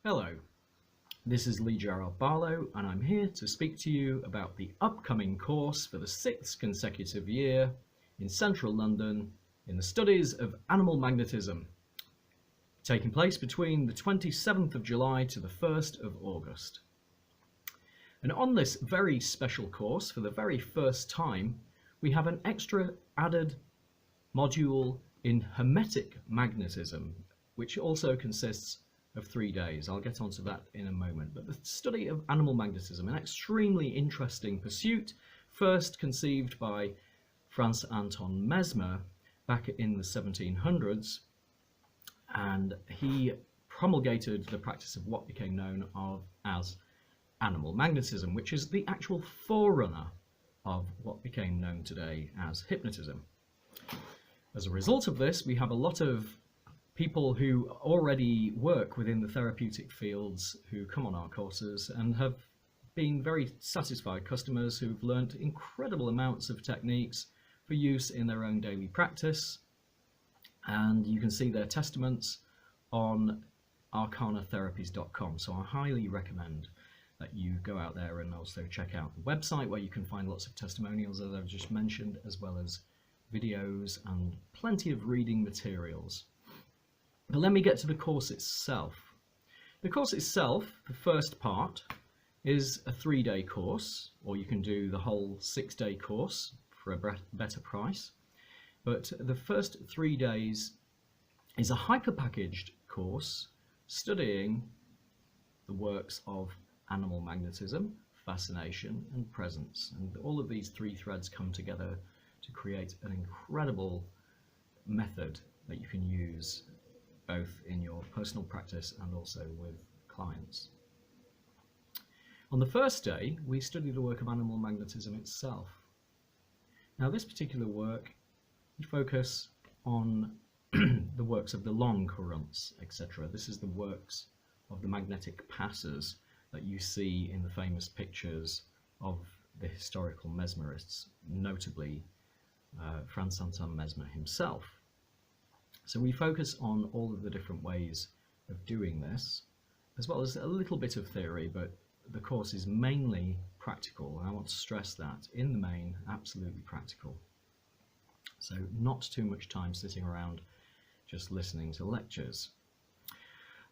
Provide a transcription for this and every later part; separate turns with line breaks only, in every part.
Hello, this is Lee Gerrard-Barlow and I'm here to speak to you about the upcoming course for the 6th consecutive year in central London in the studies of animal magnetism, taking place between the 27th of July to the 1st of August. And on this very special course, for the very first time, we have an extra added module in Hermetic Magnetism, which also consists of 3 days. I'll get onto that in a moment. But the study of animal magnetism, an extremely interesting pursuit, first conceived by Franz Anton Mesmer back in the 1700s, and he promulgated the practice of what became known as animal magnetism, which is the actual forerunner of what became known today as hypnotism. As a result of this, we have a lot of people who already work within the therapeutic fields who come on our courses and have been very satisfied customers who've learnt incredible amounts of techniques for use in their own daily practice, and you can see their testaments on arcanatherapies.com. So I highly recommend that you go out there and also check out the website, where you can find lots of testimonials, as I've just mentioned, as well as videos and plenty of reading materials. But let me get to the course itself. The course itself, the first part, is a 3-day course, or you can do the whole 6-day course for a better price. But the first 3 days is a hyper-packaged course studying the works of animal magnetism, fascination, and presence. And all of these 3 threads come together to create an incredible method that you can use both in your personal practice and also with clients. On the first day, we study the work of animal magnetism itself. Now, this particular work, we focus on the works of the long currents, etc. This is the works of the magnetic passers that you see in the famous pictures of the historical mesmerists, notably Franz Anton Mesmer himself. So we focus on all of the different ways of doing this, as well as a little bit of theory, but the course is mainly practical, and I want to stress that, in the main, absolutely practical. So not too much time sitting around just listening to lectures.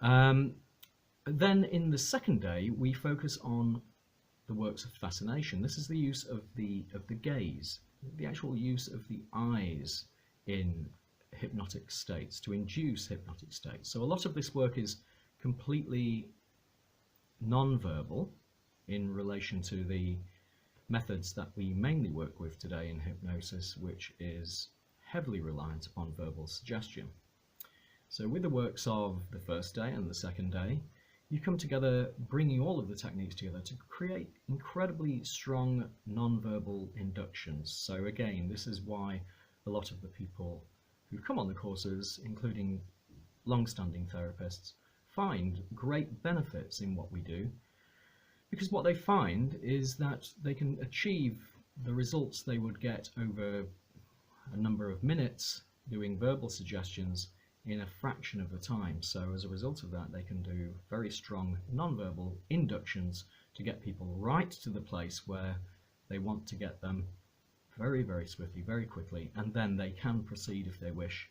Then in the second day, we focus on the works of fascination. This is the use of the gaze, the actual use of the eyes in hypnotic states, to induce hypnotic states. So a lot of this work is completely non-verbal in relation to the methods that we mainly work with today in hypnosis, which is heavily reliant upon verbal suggestion. So with the works of the first day and the second day, you come together bringing all of the techniques together to create incredibly strong non-verbal inductions. So again, this is why a lot of the people who come on the courses, including long-standing therapists, find great benefits in what we do, because what they find is that they can achieve the results they would get over a number of minutes doing verbal suggestions in a fraction of the time. So as a result of that, they can do very strong non-verbal inductions to get people right to the place where they want to get them very, very swiftly, very quickly, and then they can proceed, if they wish,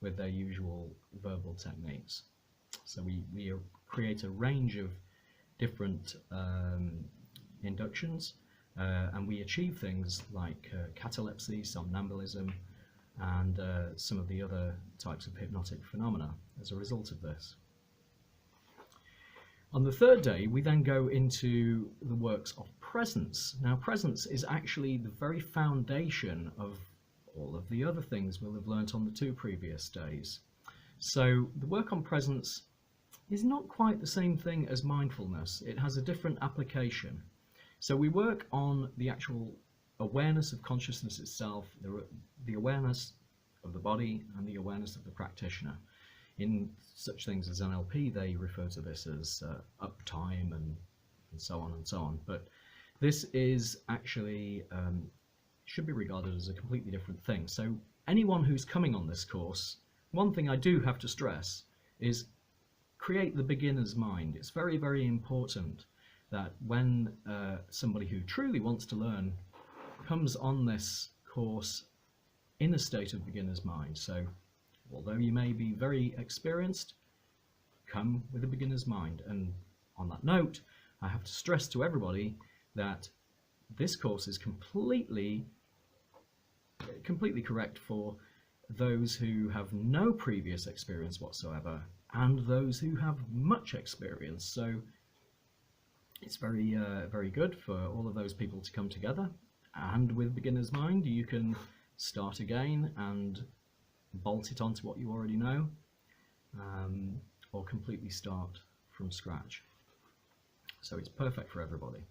with their usual verbal techniques. So we create a range of different inductions, and we achieve things like catalepsy, somnambulism, and some of the other types of hypnotic phenomena as a result of this. On the third day, we then go into the works of presence. Now, presence is actually the very foundation of all of the other things we'll have learnt on the 2 previous days. So the work on presence is not quite the same thing as mindfulness. It has a different application. So we work on the actual awareness of consciousness itself, the awareness of the body and the awareness of the practitioner. In such things as NLP, they refer to this as uptime and so on and so on. But this is actually, should be regarded as a completely different thing. So anyone who's coming on this course, one thing I do have to stress is create the beginner's mind. It's very, very important that when somebody who truly wants to learn comes on this course in a state of beginner's mind. So although you may be very experienced, come with a beginner's mind. And on that note, I have to stress to everybody that this course is completely correct for those who have no previous experience whatsoever and those who have much experience. So it's very very good for all of those people to come together, and with beginner's mind you can start again and bolt it onto what you already know, or completely start from scratch. So it's perfect for everybody.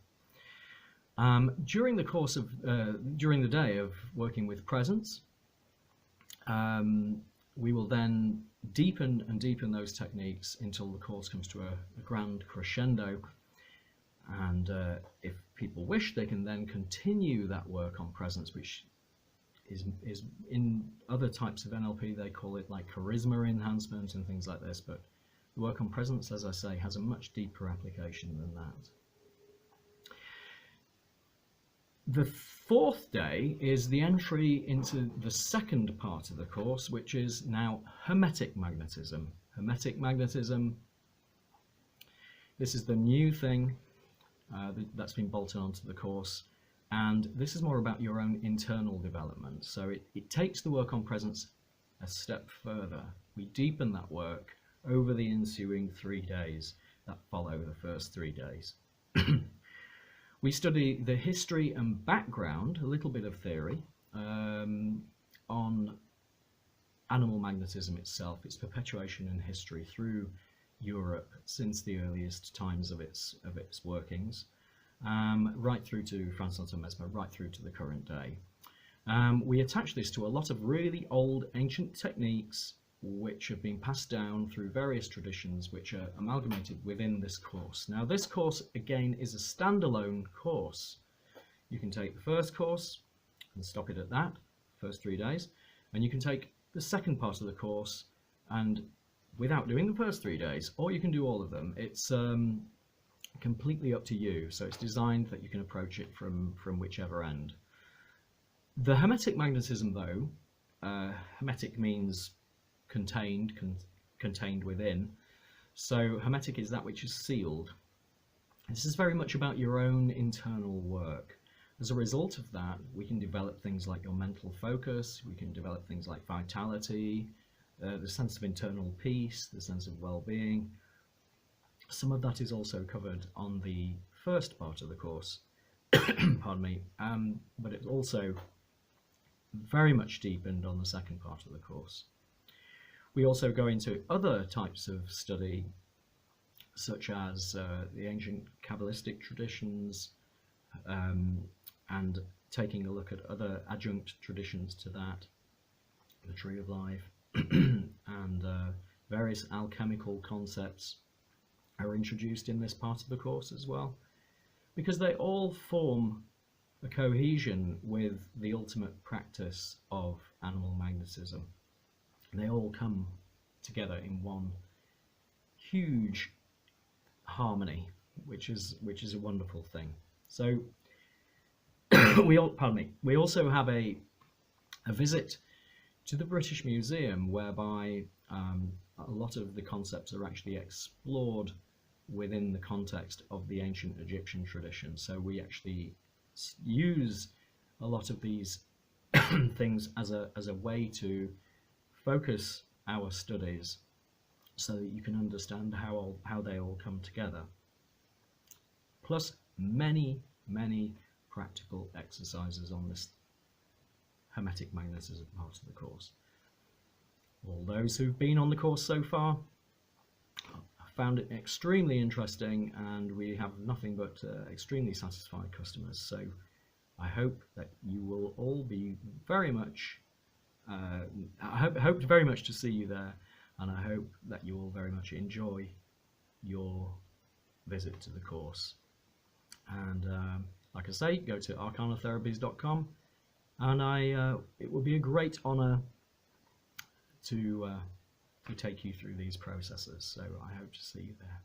During the course of during the day of working with presence, we will then deepen and deepen those techniques until the course comes to a grand crescendo. And if people wish, they can then continue that work on presence, which is in other types of NLP, they call it like charisma enhancement and things like this. But the work on presence, as I say, has a much deeper application than that. The fourth day is the entry into the second part of the course, which is now Hermetic Magnetism. Hermetic Magnetism, this is the new thing that's been bolted onto the course, and this is more about your own internal development. So it takes the work on presence a step further. We deepen that work over the ensuing 3 days that follow the first 3 days. We study the history and background, a little bit of theory, on animal magnetism itself, its perpetuation in history through Europe since the earliest times of its workings, right through to Francois Mesmer, right through to the current day. We attach this to a lot of really old ancient techniques which have been passed down through various traditions, which are amalgamated within this course. Now this course again is a standalone course. You can take the first course and stop it at that, first 3 days, and you can take the second part of the course and without doing the first 3 days, or you can do all of them. It's completely up to you, so it's designed that you can approach it from whichever end. The Hermetic Magnetism though, Hermetic means contained within, so Hermetic is that which is sealed. This is very much about your own internal work. As a result of that, we can develop things like your mental focus, we can develop things like vitality, the sense of internal peace, the sense of well-being. Some of that is also covered on the first part of the course, pardon me, but it's also very much deepened on the second part of the course. We also go into other types of study, such as the ancient Kabbalistic traditions, and taking a look at other adjunct traditions to that, the Tree of Life, and various alchemical concepts are introduced in this part of the course as well, because they all form a cohesion with the ultimate practice of animal magnetism. They all come together in one huge harmony, which is a wonderful thing. So we also have a visit to the British Museum, whereby a lot of the concepts are actually explored within the context of the ancient Egyptian tradition. So we actually use a lot of these things as a way to focus our studies so that you can understand how they all come together. Plus many practical exercises on this Hermetic Magnetism part of the course. All those who've been on the course so far have found it extremely interesting, and we have nothing but extremely satisfied customers. So I hope that you will all be very much I hope very much to see you there, and I hope that you will very much enjoy your visit to the course. And like I say, go to arcanatherapies.com, and it would be a great honour to we take you through these processes. So I hope to see you there.